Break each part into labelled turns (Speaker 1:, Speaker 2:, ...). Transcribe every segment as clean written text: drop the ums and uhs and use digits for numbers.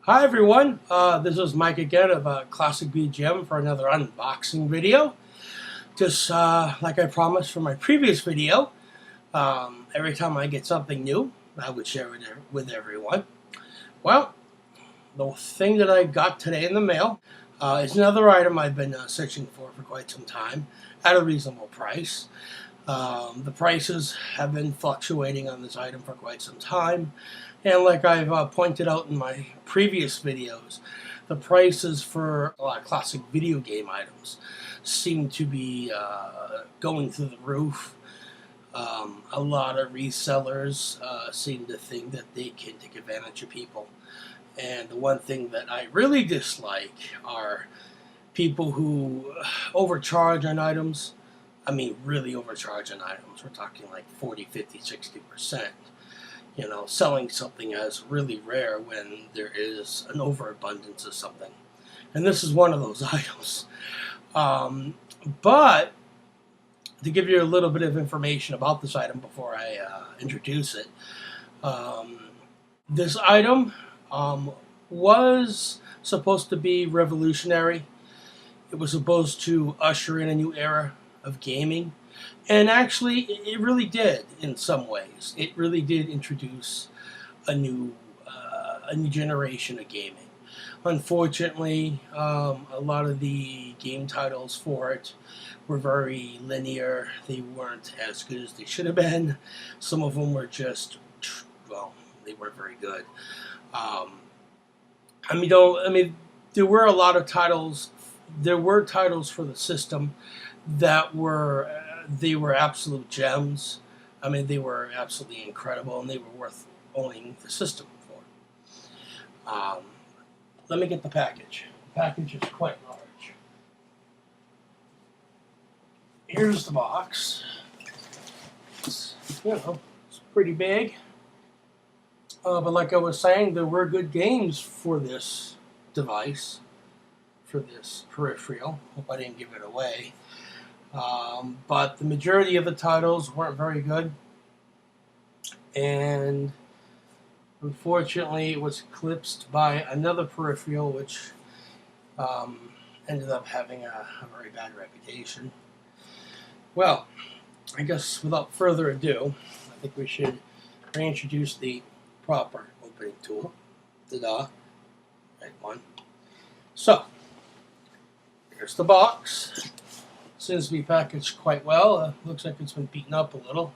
Speaker 1: Hi everyone, this is Mike again of Classic BGM for another unboxing video. Just like I promised for my previous video, every time I get something new, I would share it with everyone. Well, the thing that I got today in the mail is another item I've been searching for quite some time at a reasonable price. The prices have been fluctuating on this item for quite some time, and like I've pointed out in my previous videos, the prices for a lot of classic video game items seem to be going through the roof. A lot of resellers seem to think that they can take advantage of people, and the one thing that I really dislike are people who overcharge on items. I mean, really overcharge on items. We're talking like 40, 50, 60%. You know, selling something as really rare when there is an overabundance of something. And this is one of those items. But to give you a little bit of information about this item before I introduce it, this item was supposed to be revolutionary. It was supposed to usher in a new era of gaming, and actually it really did in some ways. It really did introduce a new generation of gaming. Unfortunately, a lot of the game titles for it were very linear. They weren't as good as they should have been. Some of them were just, well, they weren't very good. I mean, there were a lot of titles. There were titles for the system that were they were absolute gems. I mean, they were absolutely incredible, and they were worth owning the system for. Let me get the package. The package is quite large. Here's the box. It's pretty big. But like I was saying, there were good games for this device, for this peripheral. Hope I didn't give it away. But the majority of the titles weren't very good, and unfortunately it was eclipsed by another peripheral which ended up having a very bad reputation. Well, I guess without further ado, I think we should reintroduce the proper opening tool. Ta-da. Right one. So, here's the box. Seems to be packaged quite well. Looks like it's been beaten up a little.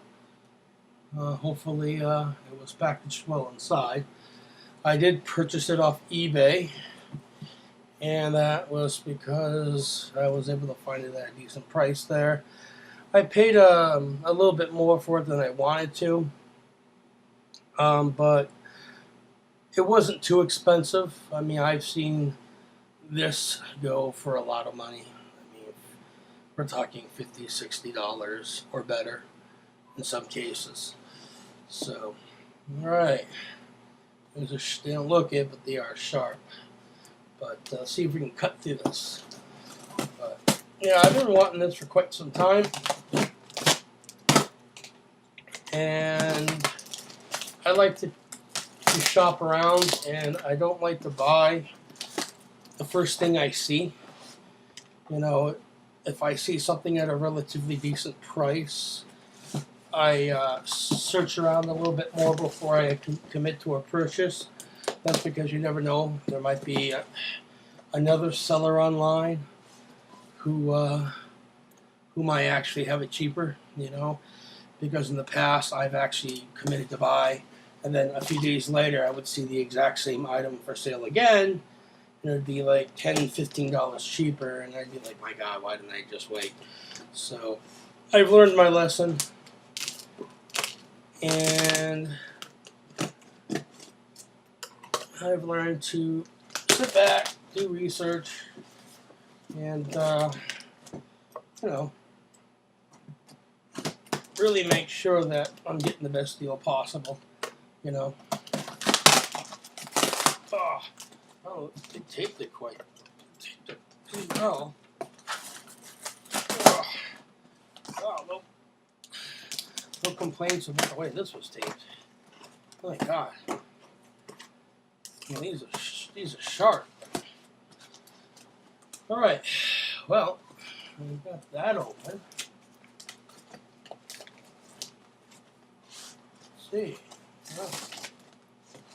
Speaker 1: Hopefully it was packaged well inside. I did purchase it off eBay, and that was because I was able to find it at a decent price there. I paid a little bit more for it than I wanted to, but it wasn't too expensive. I mean, I've seen this go for a lot of money. We're talking $50, $60 or better in some cases. So, all right. They don't look it, but they are sharp. But see if we can cut through this. But, yeah, I've been wanting this for quite some time. And I like to shop around, and I don't like to buy the first thing I see. You know, if I see something at a relatively decent price, I search around a little bit more before I commit to a purchase. That's because you never know. There might be another seller online who might actually have it cheaper, you know. Because in the past, I've actually committed to buy, and then a few days later, I would see the exact same item for sale again, and it'd be like $10, $15 cheaper, and I'd be like, my God, why didn't I just wait? So I've learned my lesson, and I've learned to sit back, do research, and, really make sure that I'm getting the best deal possible, you know. Oh, it taped it quite. Pretty well. Oh, no complaints about the way this was taped. Oh my God. Well, these are These are sharp. All right. Well, we got that open. Let's see.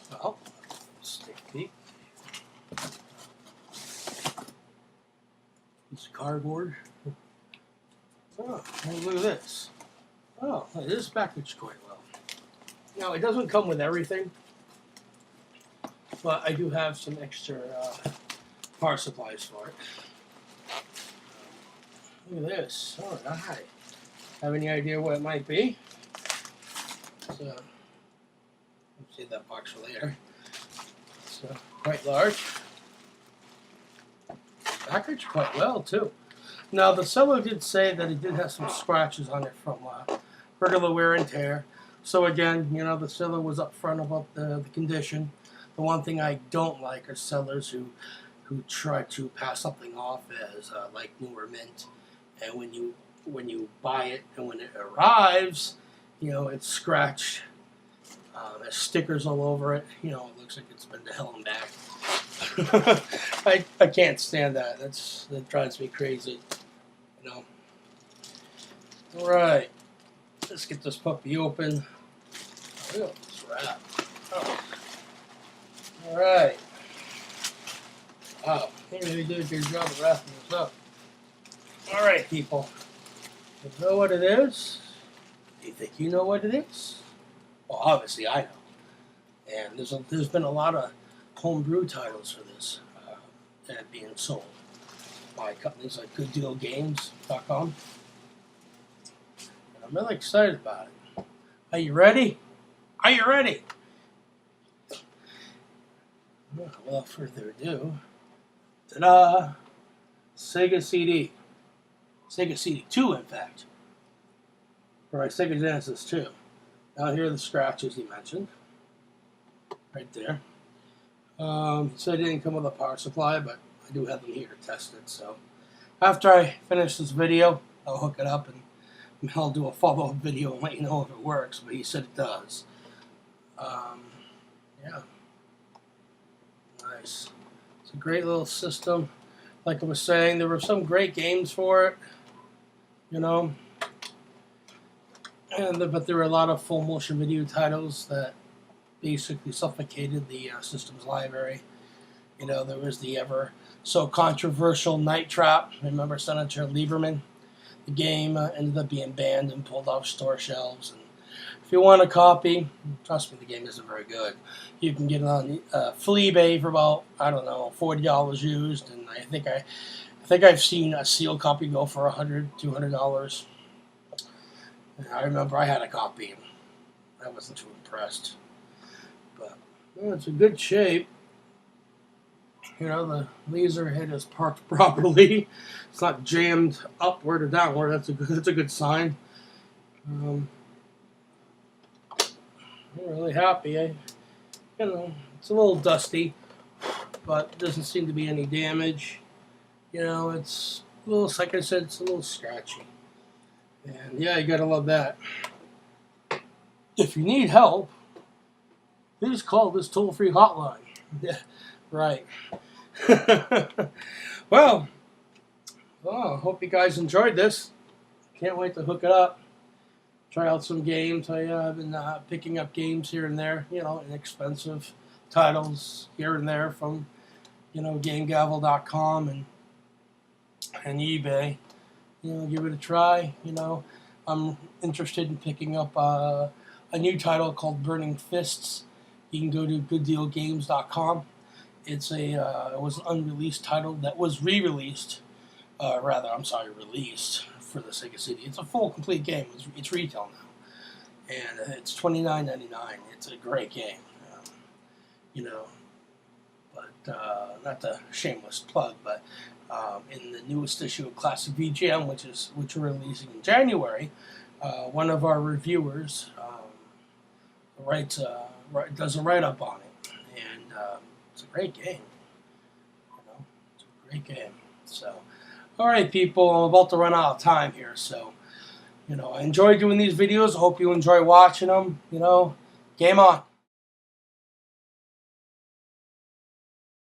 Speaker 1: Well, stick peek. It's cardboard. Oh, look at this. Oh, it is packaged quite well. Now, it doesn't come with everything, but I do have some extra power supplies for it. Look at this. All right. Have any idea what it might be? So, let's save that box for later. It's quite large. Packaged quite well, too. Now, the seller did say that it did have some scratches on it from regular wear and tear. So again, you know, the seller was upfront about the condition. The one thing I don't like are sellers who try to pass something off as like new or mint, and when you buy it and when it arrives, you know, it's scratched. There's stickers all over it. You know, it looks like it's been to hell and back. I can't stand that. That drives me crazy. You know. All right, let's get this puppy open. Look at this wrap. Oh. All right. Wow, they really did a good job of wrapping this up. All right, people. You know what it is? Do you think you know what it is? Well, obviously I know. And there's been a lot of homebrew titles for this that are being sold by companies like GoodDealGames.com. And I'm really excited about it. Are you ready? Are you ready? Well, without further ado, ta-da! Sega CD. Sega CD 2, in fact. Or Sega Genesis 2. Now here are the scratches he mentioned. Right there. So it didn't come with a power supply, but I do have them here to test it. So after I finish this video, I'll hook it up and I'll do a follow-up video and let you know if it works. But he said it does. Yeah. Nice. It's a great little system. Like I was saying, there were some great games for it. You know. But there were a lot of full motion video titles that basically suffocated the system's library. You know, there was the ever so controversial Night Trap. Remember Senator Lieberman? The game ended up being banned and pulled off store shelves. And if you want a copy, trust me, the game isn't very good. You can get it on Fleabay for about, I don't know, $40 used, and I think I've seen a sealed copy go for $100, $200. I remember I had a copy. I wasn't too impressed. But well, it's in good shape. You know, the laser head is parked properly. It's not jammed upward or downward. That's a good sign. I'm really happy. You know, it's a little dusty, but doesn't seem to be any damage. You know, it's a little, like I said, it's a little scratchy. And yeah, you gotta love that. If you need help, please call this toll-free hotline. Yeah, right. Well, I hope you guys enjoyed this. Can't wait to hook it up. Try out some games. I've been picking up games here and there, you know, inexpensive titles here and there from, you know, GameGavel.com and eBay. You know, give it a try. You know, I'm interested in picking up a new title called Burning Fists. You can go to GoodDealGames.com. It was an unreleased title that was released for the Sega CD. It's a full, complete game. It's retail now, and it's $29.99. It's a great game, you know. But not the shameless plug, but in the newest issue of Classic VGM, which we're releasing in January, one of our reviewers does a write-up on it, and it's a great game. You know, it's a great game. So, all right, people, I'm about to run out of time here. So, you know, I enjoy doing these videos. I hope you enjoy watching them. You know, game on.